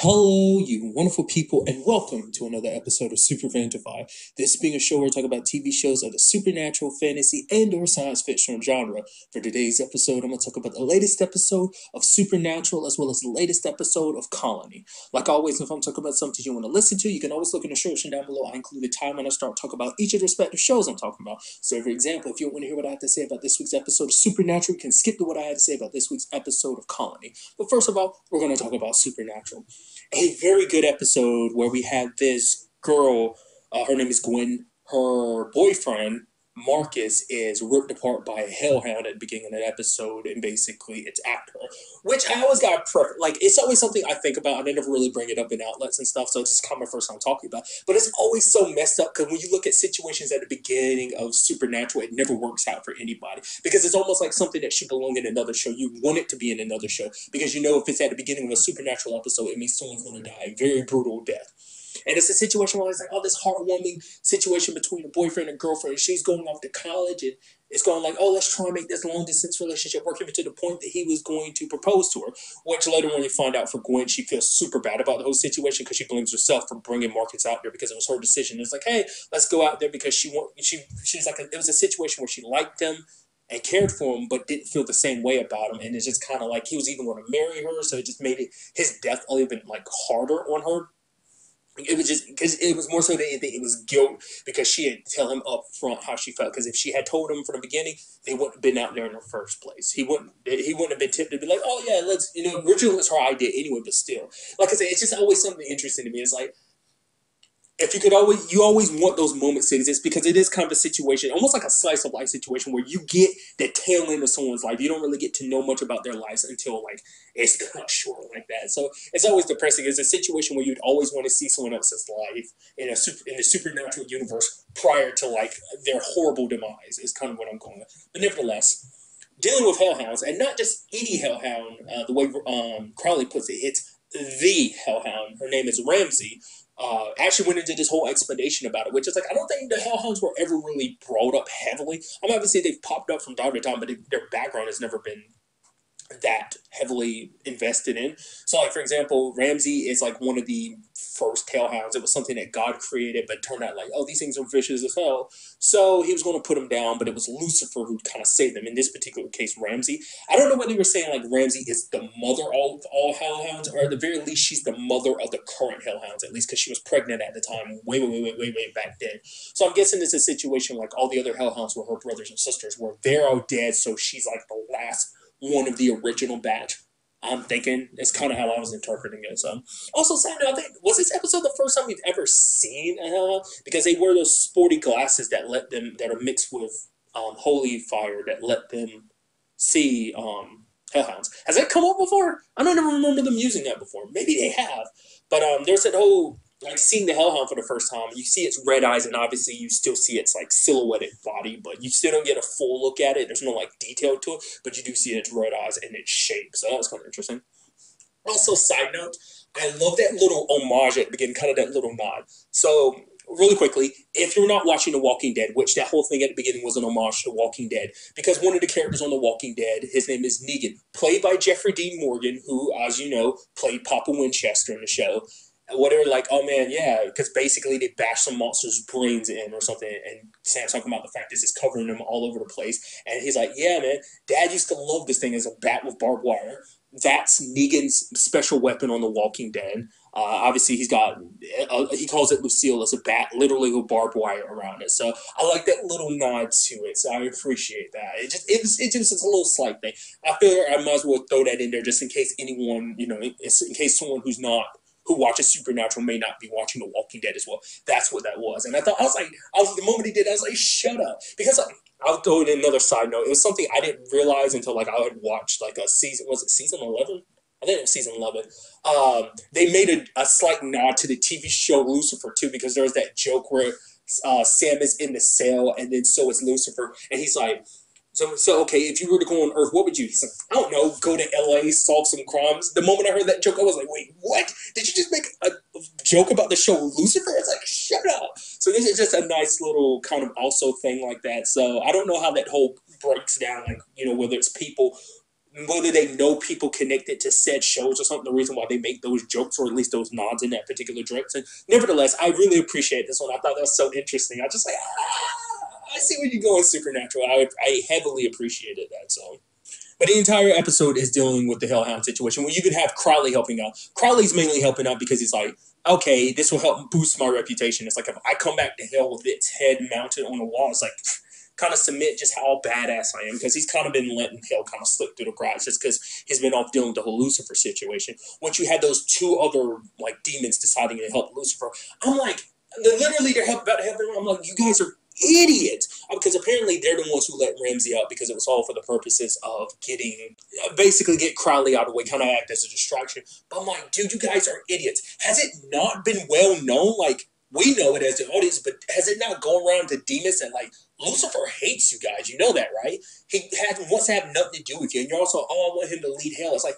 Hello, you wonderful people, and welcome to another episode of Super-Fanta-Fi. This being a show where we talk about TV shows of the supernatural, fantasy, and/or science fiction genre. For today's episode, I'm going to talk about the latest episode of Supernatural as well as the latest episode of Colony. Like always, if I'm talking about something you want to listen to, you can always look in the description down below. I include the time when I start talking about each of the respective shows I'm talking about. So, for example, if you want to hear what I have to say about this week's episode of Supernatural, you can skip to what I had to say about this week's episode of Colony. But first of all, we're going to talk about Supernatural. A very good episode where we have this girl, her name is Gwen, her boyfriend, Marcus, is ripped apart by a hellhound at the beginning of that episode, and basically it's after her. Which I always got, like, it's always something I think about, and I never really bring it up in outlets and stuff, so it's just kind of my first time talking about it. But it's always so messed up, because when you look at situations at the beginning of Supernatural, it never works out for anybody. Because it's almost like something that should belong in another show. You want it to be in another show, because you know if it's at the beginning of a Supernatural episode, it means someone's going to die a very brutal death. And it's a situation where it's like, oh, this heartwarming situation between a boyfriend and girlfriend. And she's going off to college, and it's going like, oh, let's try and make this long-distance relationship work, even to the point that he was going to propose to her. Which later on you find out for Gwen, she feels super bad about the whole situation because she blames herself for bringing Marcus out there because it was her decision. It's like, hey, let's go out there because she's like, it was a situation where she liked him and cared for him, but didn't feel the same way about him. And it's just kind of like he was even going to marry her, so it just made his death even like harder on her. It was just because it was more so that it was guilt because she didn't tell him up front how she felt. Because if she had told him from the beginning, they wouldn't have been out there in the first place. He wouldn't have been tempted to be like, oh yeah, let's, originally it was her idea anyway. But still, like I said, it's just always something interesting to me. It's like, if you always want those moments to exist because it is kind of a situation, almost like a slice of life situation where you get the tail end of someone's life. You don't really get to know much about their lives until like it's cut short like that. So it's always depressing. It's a situation where you'd always want to see someone else's life in the supernatural universe prior to like their horrible demise. Is kind of what I'm going with. But nevertheless, dealing with hellhounds, and not just any hellhound, the way Crowley puts it, it's the hellhound. Her name is Ramsey. Actually went into this whole explanation about it, which is like, I don't think the Hellhounds were ever really brought up heavily. I'm not going to say they've popped up from time to time, but their background has never been that heavily invested in. So, like, for example, Ramsey is like one of the first hellhounds. It was something that God created, but turned out like, oh, these things are vicious as hell. So he was going to put them down, but it was Lucifer who kind of saved them. In this particular case, Ramsey. I don't know whether you were saying like Ramsey is the mother of all hellhounds, or at the very least, she's the mother of the current hellhounds, at least because she was pregnant at the time, way back then. So I'm guessing it's a situation like all the other hellhounds were her brothers and sisters, where they're all dead, so she's like the last one of the original batch. I'm thinking it's kind of how I was interpreting it. So, also, side note, I think was this episode the first time we've ever seen a hellhound? Because they wear those sporty glasses that are mixed with holy fire that let them see hellhounds. Has that come up before? I don't ever remember them using that before. Maybe they have, but there's that whole like seeing the hellhound for the first time. You see its red eyes, and obviously you still see its like silhouetted body, but you still don't get a full look at it. There's no like detail to it, but you do see its red eyes and its shape. So that was kind of interesting. Also, side note, I love that little homage at the beginning, kind of that little nod. So, really quickly, if you're not watching The Walking Dead, which that whole thing at the beginning was an homage to The Walking Dead, because one of the characters on The Walking Dead, his name is Negan, played by Jeffrey Dean Morgan, who, as you know, played Papa Winchester in the show. Whatever, like, oh man, yeah, because basically they bash some monster's brains in or something, and Sam's talking about the fact this is covering them all over the place, and he's like, yeah, man, Dad used to love this thing as a bat with barbed wire. That's Negan's special weapon on The Walking Dead. Obviously, he calls it Lucille as a bat, literally with barbed wire around it. So I like that little nod to it. So I appreciate that. It just is a little slight thing. I feel like I might as well throw that in there just in case anyone, in case someone who watches Supernatural may not be watching The Walking Dead as well. That's what that was. And the moment he did, I was like, shut up. Because I'll throw in another side note. It was something I didn't realize until like I had watched like a season, was it season 11? I think it was season 11. They made a slight nod to the TV show Lucifer too, because there was that joke where Sam is in the cell and then so is Lucifer. And he's like, so okay, if you were to go on Earth, what would you? He's like, I don't know, go to LA, solve some crimes. The moment I heard that joke, I was like, wait, what? Did you just make a joke about the show Lucifer? It's like, shut up. So this is just a nice little kind of also thing like that. So I don't know how that whole breaks down, like, whether it's people whether they know people connected to said shows or something, the reason why they make those jokes or at least those nods in that particular direction. Nevertheless, I really appreciate this one. I thought that was so interesting. I just like, I see where you're going, Supernatural. I heavily appreciated that. So, but the entire episode is dealing with the Hellhound situation, where you could have Crowley helping out. Crowley's mainly helping out because he's like, okay, this will help boost my reputation. It's like, if I come back to hell with its head mounted on a wall, it's like, kind of submit just how badass I am, because he's kind of been letting hell kind of slip through the cracks just because he's been off dealing with the whole Lucifer situation. Once you had those two other like demons deciding to help Lucifer, I'm like, literally they're about to help him. I'm like, you guys are idiots, because apparently they're the ones who let Ramsey out because it was all for the purposes of getting, basically get Crowley out of the way, kind of act as a distraction. But I'm like, dude, you guys are idiots. Has it not been well known? Like, we know it as the audience, but has it not gone around to demons that, like, Lucifer hates you guys? You know that, right? He wants to have nothing to do with you, and you're also, oh, I want him to lead hell. It's like,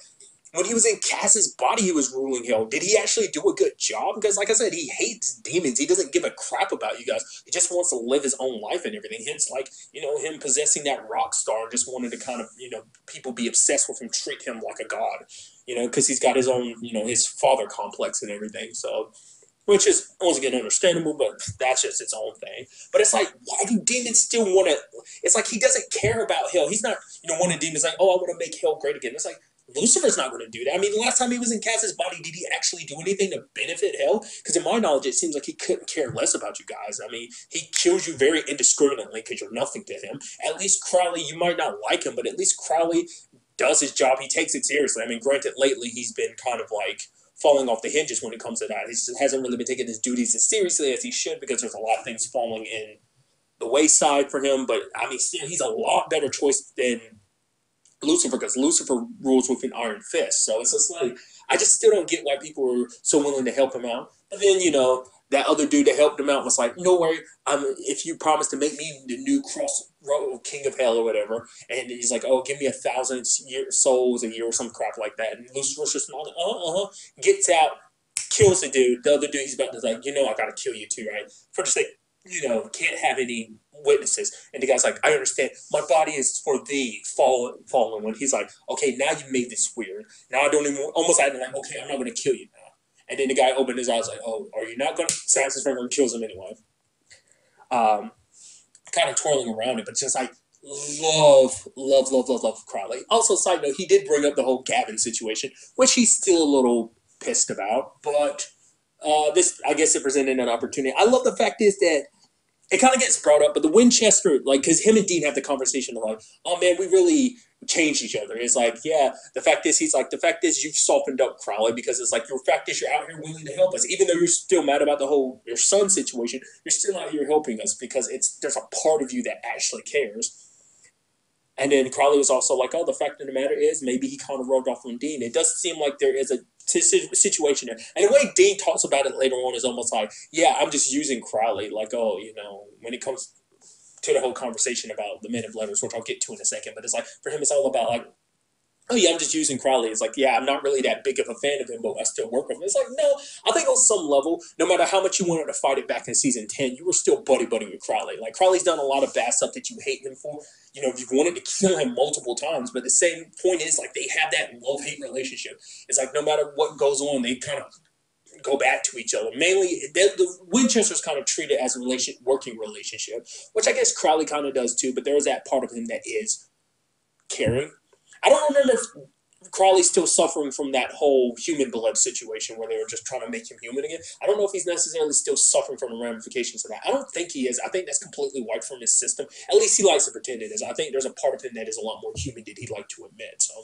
when he was in Cass's body, he was ruling hell. Did he actually do a good job? Because, like I said, he hates demons. He doesn't give a crap about you guys. He just wants to live his own life and everything. Hence, like, you know, him possessing that rock star and just wanted to kind of, you know, people be obsessed with him, treat him like a god, you know, because he's got his own, you know, his father complex and everything. So, which is, once again, understandable, but that's just its own thing. But it's like, why do demons still want to... It's like he doesn't care about hell. He's not, you know, one of the demons like, oh, I want to make hell great again. It's like, Lucifer's not going to do that. I mean, the last time he was in Cass's body, did he actually do anything to benefit hell? Because in my knowledge, it seems like he couldn't care less about you guys. I mean, he kills you very indiscriminately because you're nothing to him. At least Crowley, you might not like him, but at least Crowley does his job. He takes it seriously. I mean, granted, lately he's been kind of like falling off the hinges when it comes to that. He hasn't really been taking his duties as seriously as he should, because there's a lot of things falling in the wayside for him. But I mean, still, he's a lot better choice than Lucifer, because Lucifer rules with an iron fist. So it's just like, I just still don't get why people were so willing to help him out. But then, you know, that other dude that helped him out was like, no worry, if you promise to make me the new crossroad king of hell or whatever. And he's like, oh, give me 1,000 souls a year or some crap like that. And Lucifer's just not, gets out, kills the dude. The other dude, he's about to like, you know, I gotta kill you too, right? For just like, you know, can't have any witnesses. And the guy's like, I understand. My body is for thee, fallen one. He's like, okay, now you made this weird. Now I don't even, almost like, okay, I'm not going to kill you now. And then the guy opened his eyes like, oh, are you not going to? Snaps his finger and kills him anyway. Kind of twirling around it, but just like, love Crowley. Also, side note, he did bring up the whole Gavin situation, which he's still a little pissed about, but this, I guess, it presented an opportunity. I love the fact is that it kind of gets brought up, but the Winchester, like, because him and Dean have the conversation of like, oh man, we really changed each other. It's like, yeah, the fact is, he's like, the fact is you've softened up, Crowley, because it's like, your fact is you're out here willing to help us. Even though you're still mad about the whole, your son situation, you're still out here helping us because there's a part of you that actually cares. And then Crowley was also like, oh, the fact of the matter is, maybe he kind of rubbed off on Dean. It does seem like there is a situation there. And the way Dean talks about it later on is almost like, yeah, I'm just using Crowley. Like, oh, you know, when it comes to the whole conversation about the Men of Letters, which I'll get to in a second. But it's like, for him, it's all about like, oh yeah, I'm just using Crowley. It's like, yeah, I'm not really that big of a fan of him, but I still work with him. It's like, no, I think on some level, no matter how much you wanted to fight it back in season 10, you were still buddy with Crowley. Like, Crowley's done a lot of bad stuff that you hate him for. You know, you've wanted to kill him multiple times, but the same point is, like, they have that love-hate relationship. It's like, no matter what goes on, they kind of go back to each other. Mainly, the Winchesters kind of treat it as a working relationship, which I guess Crowley kind of does too, but there is that part of him that is caring. I don't remember if Crowley's still suffering from that whole human blood situation where they were just trying to make him human again. I don't know if he's necessarily still suffering from the ramifications of that. I don't think he is. I think that's completely wiped from his system. At least he likes to pretend it is. I think there's a part of him that is a lot more human than he'd like to admit. So,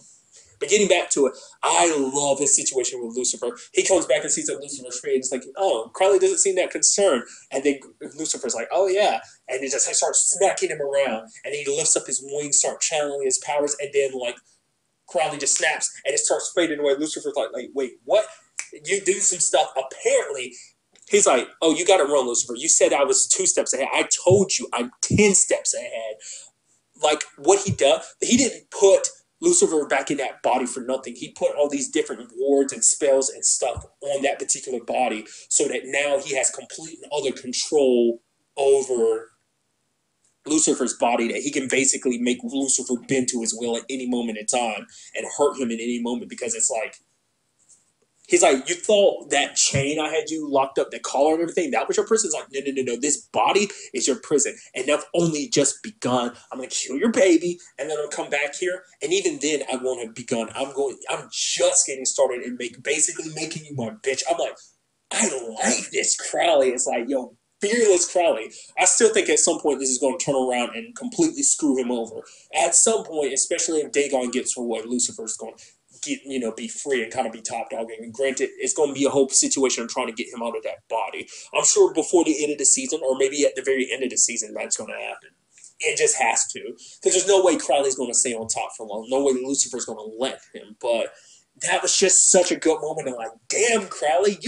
but getting back to it, I love his situation with Lucifer. He comes back and sees that Lucifer's free, and it's like, oh, Crowley doesn't seem that concerned. And then Lucifer's like, oh yeah. And he just starts smacking him around. And he lifts up his wings, starts channeling his powers, and then like Crowley just snaps and it starts fading away. Lucifer's like, wait, what? You do some stuff. Apparently, he's like, oh, you got it wrong, Lucifer. You said I was 2 steps ahead. I told you I'm 10 steps ahead. Like, what he does, he didn't put Lucifer back in that body for nothing. He put all these different wards and spells and stuff on that particular body so that now he has complete and utter control over Lucifer's body that he can basically make Lucifer bend to his will at any moment in time and hurt him at any moment because it's like he's like, you thought that chain I had you locked up, that collar and everything, that was your prison? It's like, no. This body is your prison. And I've only just begun. I'm going to kill your baby, and then I'll come back here. And even then, I won't have begun. I'm just getting started and basically making you my bitch. I'm like, I like this Crowley. It's like, yo, fearless Crowley. I still think at some point this is going to turn around and completely screw him over. At some point, especially if Dagon gets her way, Lucifer's going to be free and kind of be top dog. And granted, it's going to be a whole situation of trying to get him out of that body. I'm sure before the end of the season, or maybe at the very end of the season, that's going to happen. It just has to. Because there's no way Crowley's going to stay on top for long. No way Lucifer's going to let him. But that was just such a good moment. And like, damn, Crowley,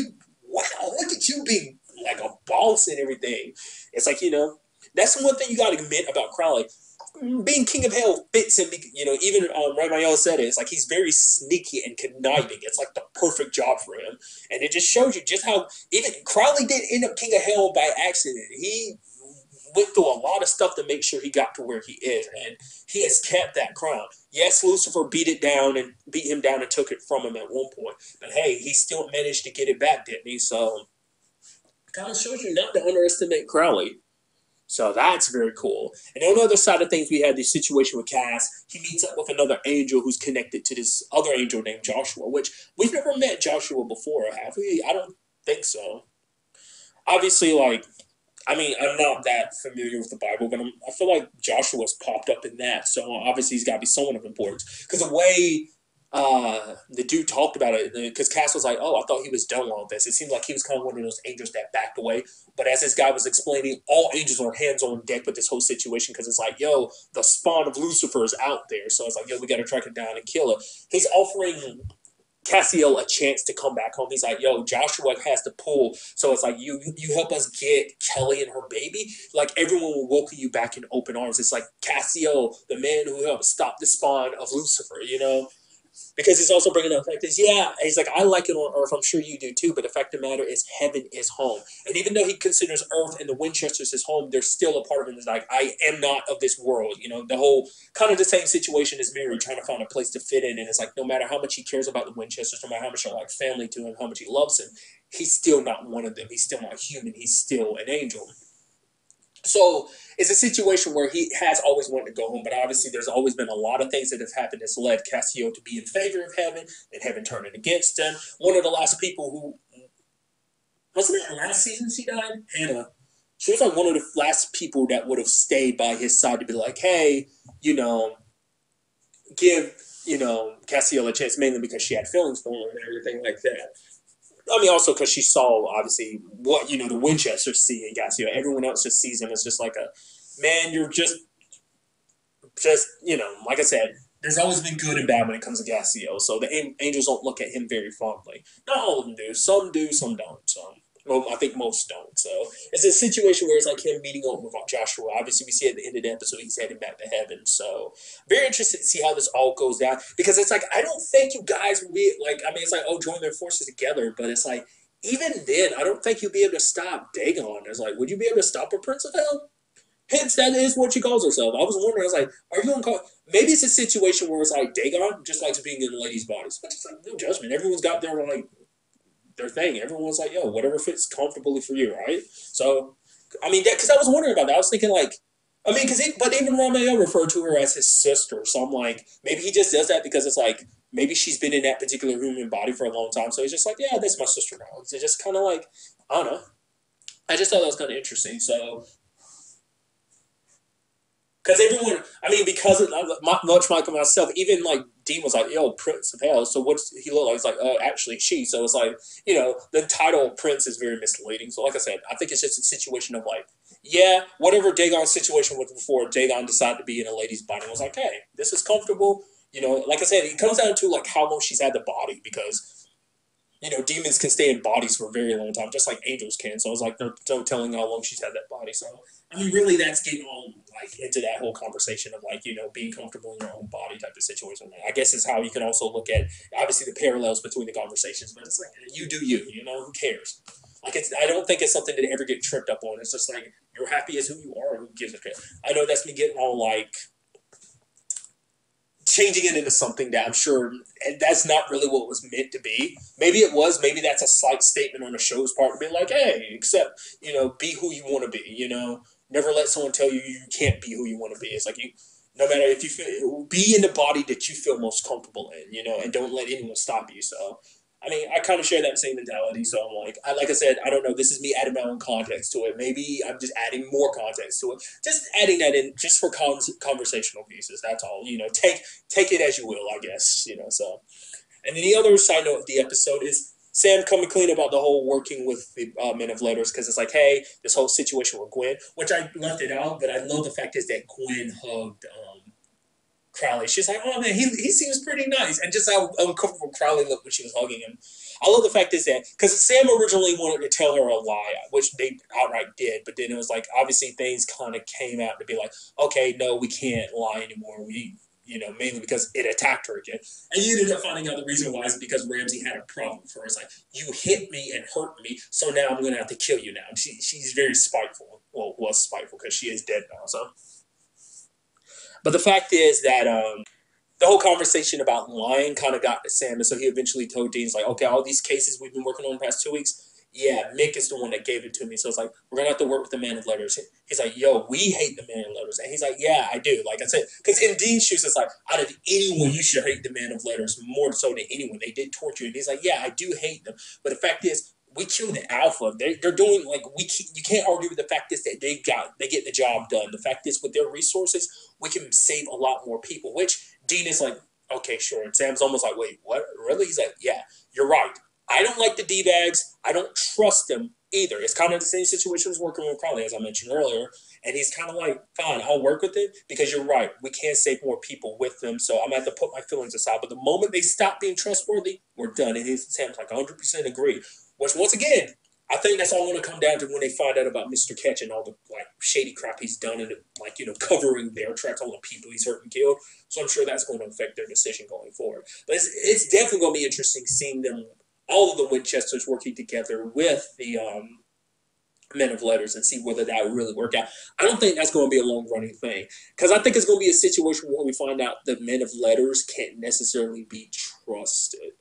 wow, look at you being like a boss and everything. It's like, that's one thing you got to admit about Crowley. Being king of hell fits him, even Ramael said it. It's like he's very sneaky and conniving. It's like the perfect job for him. And it just shows you just how even Crowley didn't end up king of hell by accident. He went through a lot of stuff to make sure he got to where he is, and he has kept that crown. Yes, Lucifer beat him down and took it from him at one point, but hey, he still managed to get it back, didn't he? So kind of shows you not to underestimate Crowley. So that's very cool. And on the other side of things, we had this situation with Cass. He meets up with another angel who's connected to this other angel named Joshua, which we've never met Joshua before, have we? I don't think so. Obviously, I'm not that familiar with the Bible, but I feel like Joshua's popped up in that. So obviously he's got to be someone of importance. Because the way the dude talked about it, because Cass was like, oh, I thought he was done with all this. It seemed like he was kind of one of those angels that backed away. But as this guy was explaining, all angels are hands on deck with this whole situation because it's like, yo, the spawn of Lucifer is out there. So it's like, yo, we got to track it down and kill it. He's offering Cassiel a chance to come back home. He's like, yo, Joshua has to pull. So it's like, you help us get Kelly and her baby. Like, everyone will welcome you back in open arms. It's like Cassiel, the man who helped stop the spawn of Lucifer, Because he's also bringing up the fact is, he's like, I like it on Earth. I'm sure you do too. But the fact of the matter is, heaven is home. And even though he considers Earth and the Winchesters his home, there's still a part of him that's like, I am not of this world. The whole kind of the same situation as Mary trying to find a place to fit in. And it's like, no matter how much he cares about the Winchesters, no matter how much they're like family to him, how much he loves him, he's still not one of them. He's still not human. He's still an angel. So it's a situation where he has always wanted to go home, but obviously there's always been a lot of things that have happened that's led Cassio to be in favor of heaven and heaven turning against him. One of the last people who, wasn't it last season she died? Hannah. She was like one of the last people that would have stayed by his side to be like, hey, give, Cassio a chance, mainly because she had feelings for him and everything like that. I mean, also because she saw, obviously, what, the Winchesters see in Cassio. Everyone else just sees him as just like a, man, you're just, like I said, there's always been good and bad when it comes to Cassio. So the angels don't look at him very fondly. Not all of them do. Some do, some don't. So, well, I think most don't. So it's a situation where it's like him meeting up with Joshua. Obviously, we see at the end of the episode he's heading back to heaven. So very interested to see how this all goes down. Because it's like, I don't think you guys will be like, I mean, it's like, oh, join their forces together. But it's like, even then, I don't think you'll be able to stop Dagon. It's like, would you be able to stop a Prince of Hell? Hence, that is what she calls herself. I was wondering, I was like, are you going to call... Maybe it's a situation where it's like, Dagon just likes being in ladies' bodies. But it's like, no judgment. Everyone's got their thing. Everyone's like, yo, whatever fits comfortably for you, right? So, I mean, because I was wondering about that. I was thinking, like, I mean, but even Romeo referred to her as his sister. So I'm like, maybe he just does that because it's like, maybe she's been in that particular human body for a long time. So he's just like, yeah, that's my sister now. It's just kind of like, I don't know. I just thought that was kind of interesting. So, because everyone, I mean, because of, much like myself, even like Dean was like, yo, Prince of Hell. So what's he look like? He's like, actually, she. So it's like, the title Prince is very misleading. So like I said, I think it's just a situation of like, yeah, whatever Dagon's situation was before, Dagon decided to be in a lady's body and was like, hey, this is comfortable. Like I said, it comes down to like how long she's had the body because, demons can stay in bodies for a very long time, just like angels can. So I was like, no telling how long she's had that body. So, I mean, really, that's getting all like into that whole conversation of like, being comfortable in your own body type of situation. I guess is how you can also look at, obviously, the parallels between the conversations. But it's like, you do you, who cares? Like I don't think it's something to ever get tripped up on. It's just like you're happy as who you are. Who gives a shit? I know that's me getting all like changing it into something that I'm sure that's not really what it was meant to be. Maybe it was. Maybe that's a slight statement on the show's part to be like, hey, accept, be who you want to be. Never let someone tell you you can't be who you want to be. It's like no matter if you feel, be in the body that you feel most comfortable in, and don't let anyone stop you. So I mean, I kind of share that same mentality. So I'm like I said, I don't know. This is me adding my own context to it. Maybe I'm just adding more context to it. Just adding that in just for conversational pieces. That's all. Take it as you will, I guess. So, and then the other side note of the episode is Sam coming clean about the whole working with the Men of Letters, because it's like, hey, this whole situation with Gwen, which I left it out, but I love the fact is that Gwen hugged Crowley. She's like, oh man, he seems pretty nice. And just how uncomfortable Crowley looked when she was hugging him. I love the fact is that, because Sam originally wanted to tell her a lie, which they outright did, but then it was like, obviously things kind of came out to be like, okay, no, we can't lie anymore. Mainly because it attacked her again. And you ended up finding out the reason why is because Ramsey had a problem for her. It's like, you hit me and hurt me, so now I'm going to have to kill you now. And she's very spiteful. Well, was spiteful because she is dead now, so. But the fact is that the whole conversation about lying kind of got to Sam, and so he eventually told Dean, like, okay, all these cases we've been working on the past 2 weeks, yeah, Mick is the one that gave it to me. So it's like, we're going to have to work with the Man of Letters. He's like, yo, we hate the Man of Letters. And he's like, yeah, I do. Like I said, because in Dean's shoes, it's like, out of anyone, you should hate the Man of Letters more so than anyone. They did torture you. And he's like, yeah, I do hate them. But the fact is, we kill the alpha. They're doing, like, you can't argue with the fact is that they get the job done. The fact is, with their resources, we can save a lot more people, which Dean is like, okay, sure. And Sam's almost like, wait, what? Really? He's like, yeah, you're right. I don't like the D-bags. I don't trust them either. It's kind of the same situation as working with Crowley, as I mentioned earlier. And he's kind of like, fine, I'll work with it because you're right. We can't save more people with them, so I'm going to have to put my feelings aside. But the moment they stop being trustworthy, we're done. And Sam's like, 100% agree. Which, once again, I think that's all going to come down to when they find out about Mr. Ketch and all the shady crap he's done and covering their tracks, all the people he's hurt and killed. So I'm sure that's going to affect their decision going forward. But it's definitely going to be interesting seeing them, all of the Winchesters, working together with the Men of Letters and see whether that will really work out. I don't think that's going to be a long-running thing, because I think it's going to be a situation where we find out the Men of Letters can't necessarily be trusted.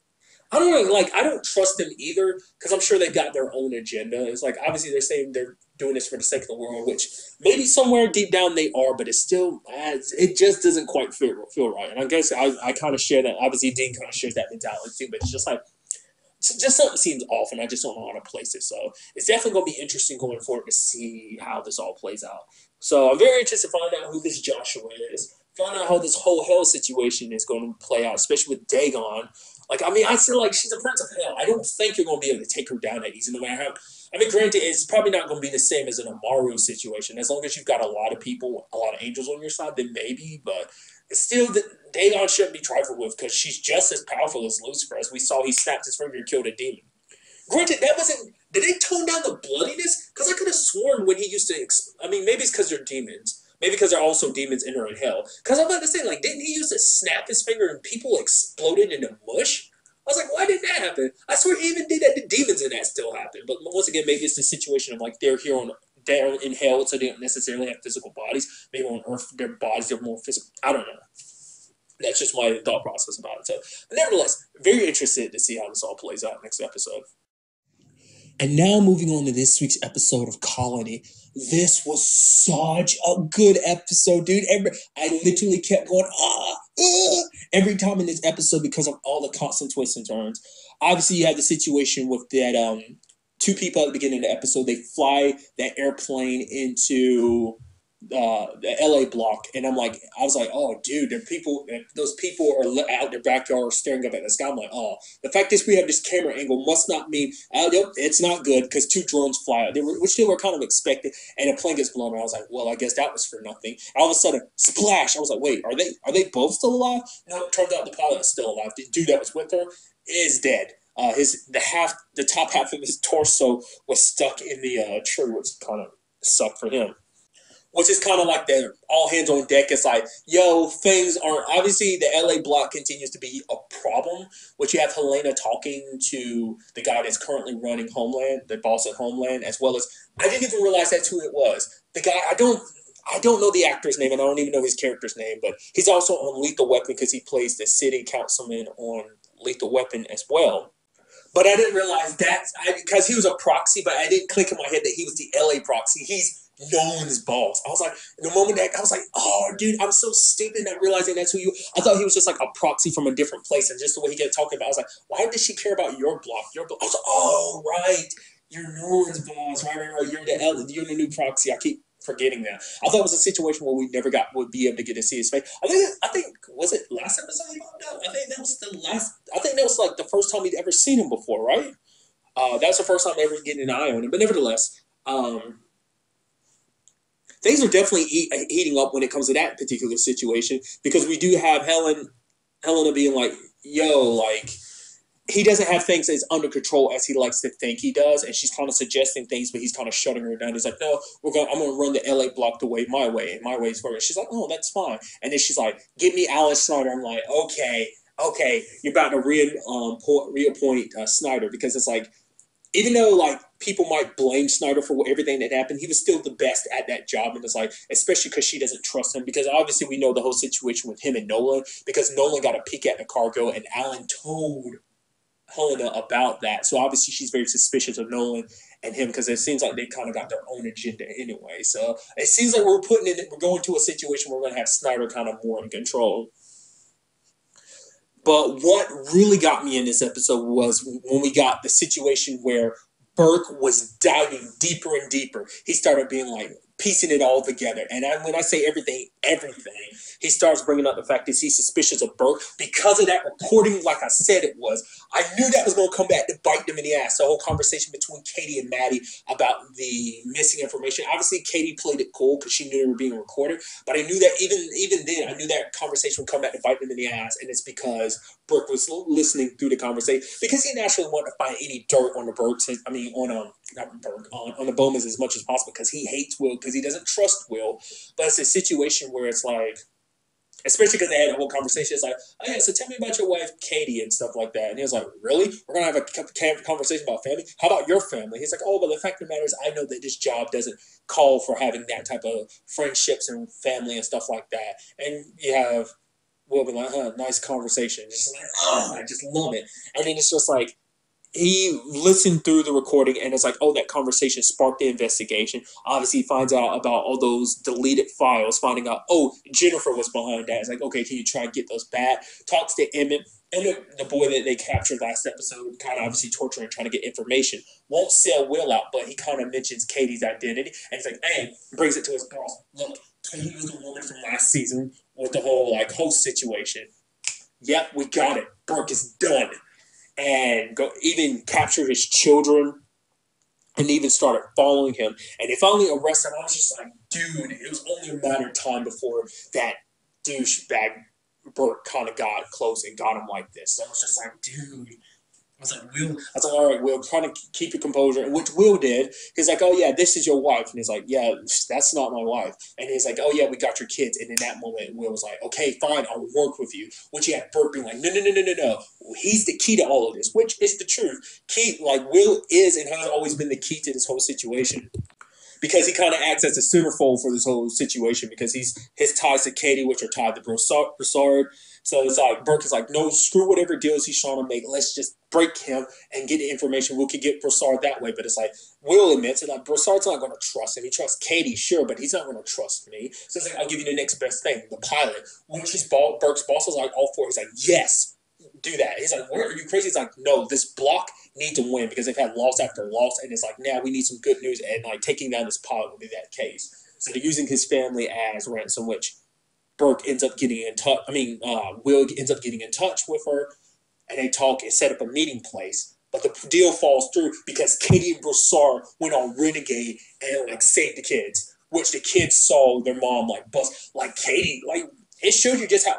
I don't know, I don't trust them either, because I'm sure they've got their own agenda. It's like, obviously they're saying they're doing this for the sake of the world, which maybe somewhere deep down they are, but it's still, it just doesn't quite feel right. And I guess I kind of share that. Obviously Dean kind of shares that mentality too, but it's just like, just something seems off, and I just don't know how to place it. So it's definitely going to be interesting going forward to see how this all plays out. So I'm very interested to find out who this Joshua is, find out how this whole hell situation is going to play out, especially with Dagon. I feel like she's a prince of hell. I don't think you're going to be able to take her down that easy, no matter how. Granted, it's probably not going to be the same as an Amaru situation. As long as you've got a lot of people, a lot of angels on your side, then maybe. But still, Dagon shouldn't be trifled with, because she's just as powerful as Lucifer. As we saw, he snapped his finger and killed a demon. Granted, that wasn't. Did they tone down the bloodiness? Because I could have sworn when he used to. Maybe it's because they're demons. Maybe because there are also demons entering hell. Because I'm about to say, didn't he used to snap his finger and people exploded into mush? I was like, why did that happen? I swear he even did that to demons and that still happened. But once again, maybe it's the situation of they're here down in hell, so they don't necessarily have physical bodies. Maybe on Earth, their bodies are more physical. I don't know. That's just my thought process about it. So, but nevertheless, very interested to see how this all plays out next episode. And now moving on to this week's episode of Colony. This was such a good episode, dude. I literally kept going, every time in this episode because of all the constant twists and turns. Obviously, you have the situation with that two people at the beginning of the episode. They fly that airplane into the LA block, and I was like, oh, dude, those people are out in their backyard staring up at the sky. I'm like, oh, the fact is we have this camera angle must not mean, it's not good, because two drones fly out, which they were kind of expected, and a plane gets blown out. I was like, well, I guess that was for nothing. All of a sudden, splash! I was like, wait, are they both still alive? No, it turns out the pilot is still alive. The dude that was with her is dead. The top half of his torso was stuck in the tree, which kind of sucked for him. which is kind of like the all hands on deck. It's like, yo, things aren't, obviously the LA block continues to be a problem, which you have Helena talking to the guy that's currently running Homeland, the boss at Homeland, as well as, I didn't even realize that's who it was. The guy, I don't know the actor's name, and I don't even know his character's name, but he's also on Lethal Weapon because he plays the city councilman on Lethal Weapon as well. But I didn't realize because he was a proxy, but I didn't click in my head that he was the LA proxy. He's Nolan's boss. I was like, in the moment that I was like, oh, dude, I'm so stupid not realizing that's who you. I thought he was just like a proxy from a different place, and just the way he kept talking about, I was like, why does she care about your block? Your block. I was like, oh, right, you're Nolan's boss, right. You're the new proxy. I keep forgetting that. I thought it was a situation where we never would be able to get to see his face. I think was it last episode he popped out? I think that was the last. I think that was like the first time he'd ever seen him before, right? That was the first time ever getting an eye on him. But nevertheless, things are definitely heating up when it comes to that particular situation, because we do have Helena being like, yo, like, he doesn't have things as under control as he likes to think he does, and she's kind of suggesting things, but he's kind of shutting her down. He's like, no, I'm going to run the LA block my way, and my way is for it. She's like, oh, that's fine. And then she's like, give me Alan Snyder. I'm like, okay, you're about to reappoint Snyder, because it's like, even though like people might blame Snyder for everything that happened, he was still the best at that job. And it's like, especially because she doesn't trust him, because obviously we know the whole situation with him and Nolan, because Nolan got a peek at the cargo and Alan told Helena about that. So obviously she's very suspicious of Nolan and him, because it seems like they kind of got their own agenda anyway. So it seems like we're going to a situation where we're going to have Snyder kind of more in control. But what really got me in this episode was when we got the situation where Burke was diving deeper and deeper. He started being like, piecing it all together. And when I say everything, he starts bringing up the fact that he's suspicious of Burke because of that recording, like I said it was. I knew that was going to come back to bite them in the ass. The whole conversation between Katie and Maddie about the missing information. Obviously, Katie played it cool because she knew they were being recorded. But I knew that even then, I knew that conversation would come back to bite them in the ass. And it's because Burke was listening through the conversation, because he naturally wanted to find any dirt on the Burks. I mean, on the Bowmans as much as possible, because he hates Will, because he doesn't trust Will. But it's a situation where it's like, especially because they had a whole conversation, it's like, oh yeah, so tell me about your wife Katie and stuff like that. And he was like, really? We're gonna have a conversation about family? How about your family? He's like, oh, but the fact of the matter is, I know that this job doesn't call for having that type of friendships and family and stuff like that. And you have Will be like, nice conversation. Just like, oh, I just love it. And then it's just like, he listened through the recording, and it's like, oh, that conversation sparked the investigation. Obviously, he finds out about all those deleted files, finding out, oh, Jennifer was behind that. It's like, okay, can you try and get those back? Talks to Emmett, and the boy that they captured last episode, kind of obviously torturing, trying to get information. Won't sell Will out, but he kind of mentions Katie's identity, and he's like, hey, brings it to his boss. Look, Katie was the woman from last season with the whole, like, host situation. Yep, we got it. Burke is done. And even capture his children, and even started following him. And they finally arrested him. I was just like, dude, it was only a matter of time before that douchebag Burke kind of got close and got him like this. So I was just like, dude. I was like, all right, Will, trying to keep your composure, which Will did. He's like, oh, yeah, this is your wife. And he's like, yeah, that's not my wife. And he's like, oh, yeah, we got your kids. And in that moment, Will was like, okay, fine, I'll work with you. Which he had Burke being like, no. He's the key to all of this, which is the truth. Will is and has always been the key to this whole situation. Because he kind of acts as a centerfold for this whole situation, because his ties to Katie, which are tied to Broussard. So it's like, Burke is like, no, screw whatever deals he's trying to make. Let's just break him and get the information. We could get Broussard that way. But it's like, Will admits it, like, Broussard's not going to trust him. He trusts Katie, sure, but he's not going to trust me. So it's like, I'll give you the next best thing, the pilot. Which Burke's boss is like, all for. He's like, yes, do that. He's like, are you crazy? He's like, no, this block need to win, because they've had loss after loss, and it's like, now we need some good news, and like taking down this pilot will be that case. So they're using his family as ransom, which Burke ends up getting in touch. Will ends up getting in touch with her, and they talk and set up a meeting place. But the deal falls through because Katie and Broussard went on Renegade and like saved the kids, which the kids saw their mom like bust. Like Katie, like it shows you just how.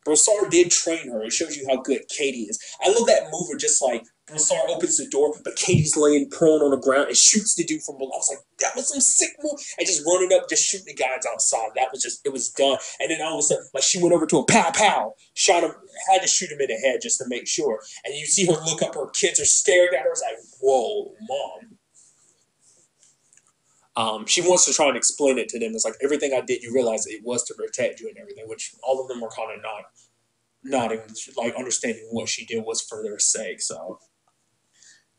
Broussard did train her. It shows you how good Katie is. I love that move of just like Broussard opens the door, but Katie's laying prone on the ground and shoots the dude from below. I was like, that was some sick move. And just running up, just shooting the guys outside. That was just, it was done. And then all of a sudden, like, she went over to him, pow, pow, shot him, had to shoot him in the head just to make sure. And you see her look up, her kids are staring at her. I was like, whoa, Mom. She wants to try and explain it to them. It's like, everything I did, you realize it was to protect you and everything, which all of them were kind of not even, like, understanding what she did was for their sake, so.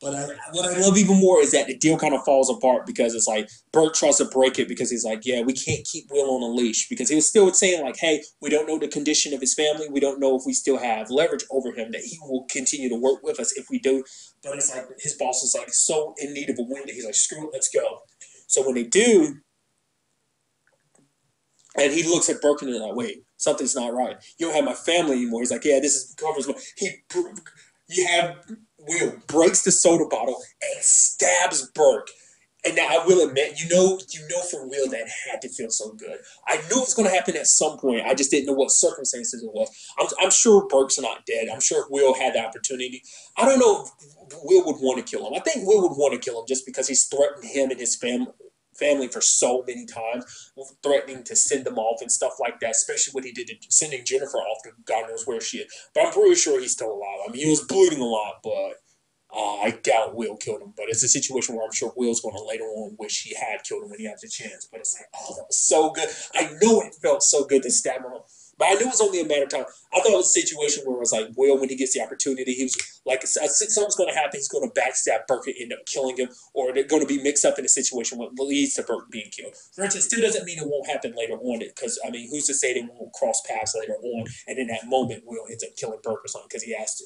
But what I love even more is that the deal kind of falls apart because it's like Bert tries to break it because he's like, yeah, we can't keep Will on a leash because he was still saying like, hey, we don't know the condition of his family. We don't know if we still have leverage over him, that he will continue to work with us if we do. But it's like his boss is like so in need of a win that he's like, screw it, let's go. So when they do, and he looks at Burke and he's like, wait, something's not right. You don't have my family anymore. He's like, yeah, this is covers. You have Will breaks the soda bottle and stabs Burke. And now I will admit, you know for Will that had to feel so good. I knew it was going to happen at some point. I just didn't know what circumstances it was. I'm sure Burke's not dead. I'm sure Will had the opportunity. I don't know if Will would want to kill him. I think Will would want to kill him just because he's threatened him and his family for so many times, threatening to send them off and stuff like that, especially what he did to sending Jennifer off to God knows where she is. But I'm pretty sure he's still alive. I mean, he was bleeding a lot, but I doubt Will killed him. But it's a situation where I'm sure Will's going to later on wish he had killed him when he had the chance. But it's like, oh, that was so good. I know it felt so good to stab him. But I knew it was only a matter of time. I thought it was a situation where it was like, Will, when he gets the opportunity, he was like, something's going to happen. He's going to backstab Burke and end up killing him, or they're going to be mixed up in a situation that leads to Burke being killed. Granted, it still doesn't mean it won't happen later on, because, I mean, who's to say they won't cross paths later on, and in that moment, Will ends up killing Burke or something because he has to.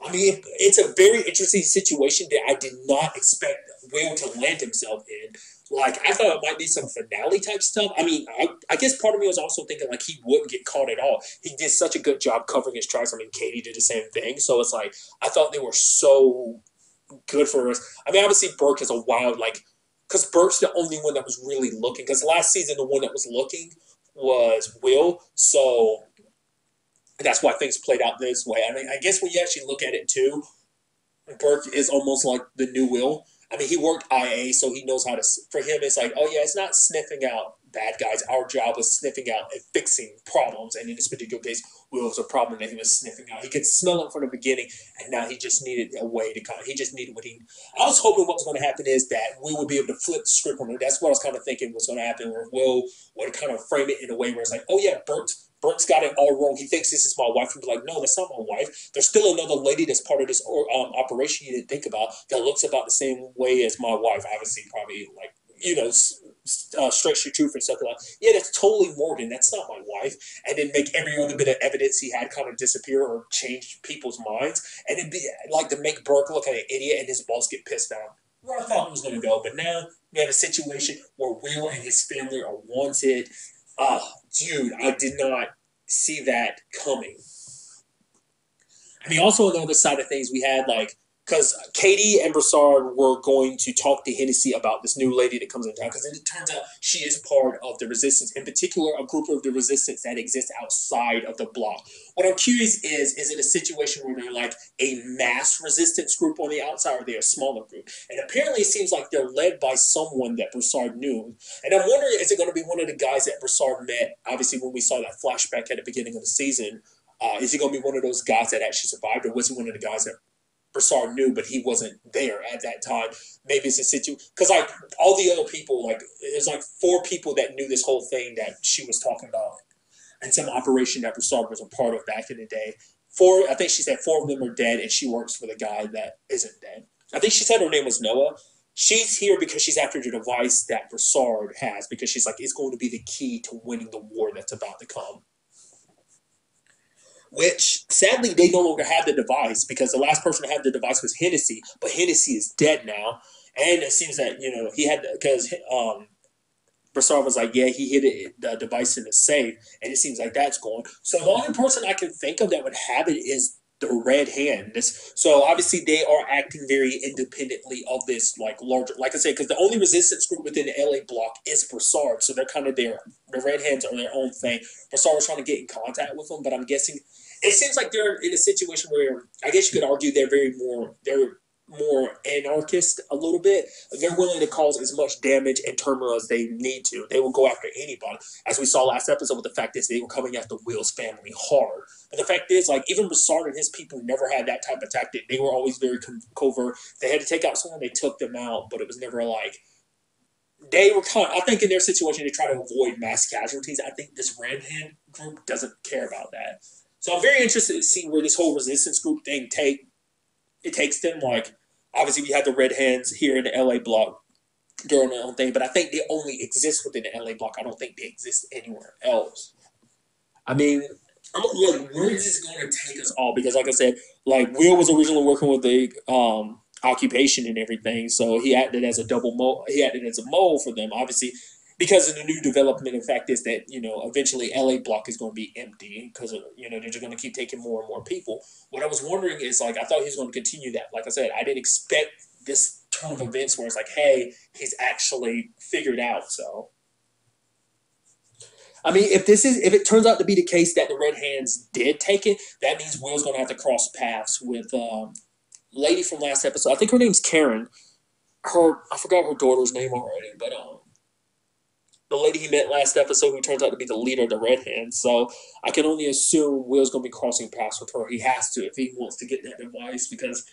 I mean, it's a very interesting situation that I did not expect Will to land himself in. Like, I thought it might be some finale type stuff. I mean, I guess part of me was also thinking, like, he wouldn't get caught at all. He did such a good job covering his tracks. I mean, Katie did the same thing. So it's like, I thought they were so good for us. I mean, obviously, Burke is a wild, like, because Burke's the only one that was really looking. Because last season, the one that was looking was Will. So that's why things played out this way. I mean, I guess when you actually look at it, too, Burke is almost like the new Will. I mean, he worked IA, so he knows how to. For him, it's like, oh yeah, it's not sniffing out bad guys. Our job was sniffing out and fixing problems. And in this particular case, Will was a problem that he was sniffing out. He could smell it from the beginning, and now he just needed a way to kind of. He just needed what he. I was hoping what was going to happen is that Will would be able to flip the script on it. That's what I was kind of thinking was going to happen, where Will would kind of frame it in a way where it's like, oh yeah, Burke's got it all wrong. He thinks this is my wife. He's like, no, that's not my wife. There's still another lady that's part of this operation you didn't think about that looks about the same way as my wife. Obviously, probably like, stretch your truth and stuff like that. Yeah, that's totally Morgan. That's not my wife. And then make every other bit of evidence he had kind of disappear or change people's minds. And it'd be like to make Burke look like an idiot and his boss get pissed off. Where I thought it was going to go. But now we have a situation where Will and his family are wanted. Dude, I did not see that coming. I mean, also on the other side of things, we had like, because Katie and Broussard were going to talk to Hennessy about this new lady that comes in town, because it turns out she is part of the resistance, in particular, a group of the resistance that exists outside of the block. What I'm curious is it a situation where they're like a mass resistance group on the outside, or are they a smaller group? And apparently it seems like they're led by someone that Broussard knew. And I'm wondering, is it going to be one of the guys that Broussard met, obviously when we saw that flashback at the beginning of the season? Is he going to be one of those guys that actually survived, or was he one of the guys that Broussard knew, but he wasn't there at that time? Maybe it's a situation, because like all the other people, like there's like 4 people that knew this whole thing that she was talking about, and some operation that Broussard was a part of back in the day. I think she said 4 of them are dead, and she works for the guy that isn't dead. I think she said her name was Noah. She's here because she's after the device that Broussard has, because she's like, it's going to be the key to winning the war that's about to come. Which, sadly, they no longer have the device, because the last person to have the device was Hennessy, but Hennessy is dead now. And it seems that, he had, because Broussard was like, yeah, he hid the device in the safe, and it seems like that's gone. So the only person I can think of that would have it is the Red Hand. So obviously they are acting very independently of this, like, larger, like I said, because the only resistance group within the LA block is Broussard, so they're kind of there. The Red Hands are their own thing. Broussard was trying to get in contact with them, but I'm guessing it seems like they're in a situation where I guess you could argue they're more anarchist a little bit. They're willing to cause as much damage and turmoil as they need to. They will go after anybody. As we saw last episode with the fact is they were coming after Will's family hard. But the fact is, like, even Broussard and his people never had that type of tactic. They were always very covert. They had to take out someone, they took them out, but it was never like they were kind of, I think in their situation they try to avoid mass casualties. I think this Red Hand group doesn't care about that. So I'm very interested to see where this whole resistance group thing takes them. Like obviously we had the Red Hands here in the LA block doing their own thing, but I think they only exist within the LA block. I don't think they exist anywhere else. I mean, I'm like, where is this going to take us all? Because, like I said, like Will was originally working with the occupation and everything, so he acted as a double mole. He acted as a mole for them, obviously, because of the new development. In fact, is that eventually LA block is going to be empty because they're just going to keep taking more and more people. What I was wondering is like I thought he was going to continue that. Like I said, I didn't expect this turn of events where it's like, hey, he's actually figured out. So. I mean, if it turns out to be the case that the Red Hands did take it, that means Will's going to have to cross paths with lady from last episode. I think her name's Karen. I forgot her daughter's name already, but the lady he met last episode who turns out to be the leader of the Red Hands. So I can only assume Will's going to be crossing paths with her. He has to if he wants to get that device because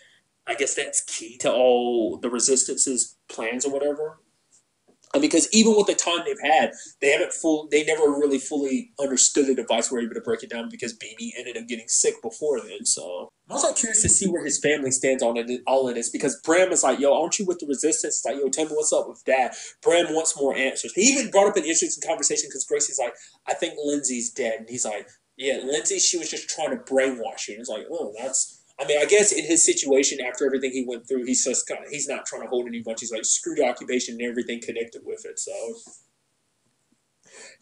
I guess that's key to all the Resistance's plans or whatever. Because even with the time they've had, they never really fully understood the device. Were able to break it down because BB ended up getting sick before then. So I'm also curious to see where his family stands on all of this because Bram is like, yo, aren't you with the Resistance? It's like, yo, tell me what's up with that. Bram wants more answers. He even brought up an interesting conversation because Gracie's like, I think Lindsay's dead. And he's like, yeah, Lindsay, she was just trying to brainwash you. And it's like, oh, that's... I mean, I guess in his situation, after everything he went through, he's not trying to hold any bunch. He's like, screw the occupation and everything connected with it. So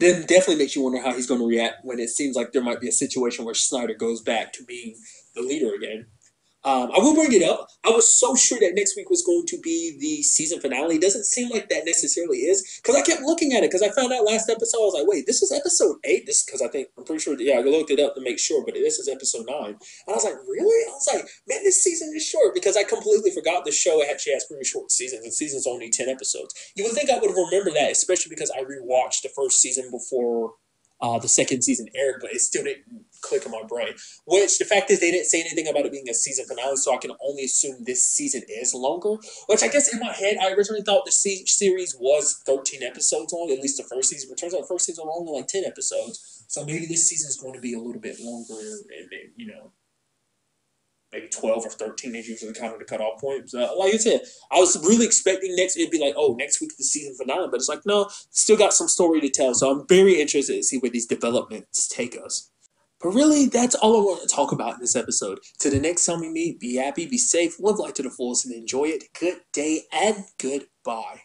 then definitely makes you wonder how he's going to react when it seems like there might be a situation where Snyder goes back to being the leader again. I will bring it up. I was so sure that next week was going to be the season finale. It doesn't seem like that necessarily is because I kept looking at it because I found out last episode. I was like, wait, this is episode 8? This because I'm pretty sure. Yeah, I looked it up to make sure, but this is episode 9. And I was like, really? I was like, man, this season is short because I completely forgot the show actually has pretty short seasons. The season's only 10 episodes. You would think I would remember that, especially because I rewatched the first season before the second season aired, but it still didn't click in my brain. Which, the fact is, they didn't say anything about it being a season finale, so I can only assume this season is longer. Which, I guess, in my head, I originally thought the series was 13 episodes long, at least the first season. But it turns out the first season was only like 10 episodes. So maybe this season is going to be a little bit longer, and maybe 12 or 13 is usually kind of the cutoff point. So, like I said, I was really expecting it'd be like, oh, next week's the season finale. But it's like, no, still got some story to tell. So I'm very interested to see where these developments take us. But really, that's all I want to talk about in this episode. To the next time we meet, be happy, be safe, live life to the fullest, and enjoy it. Good day and goodbye.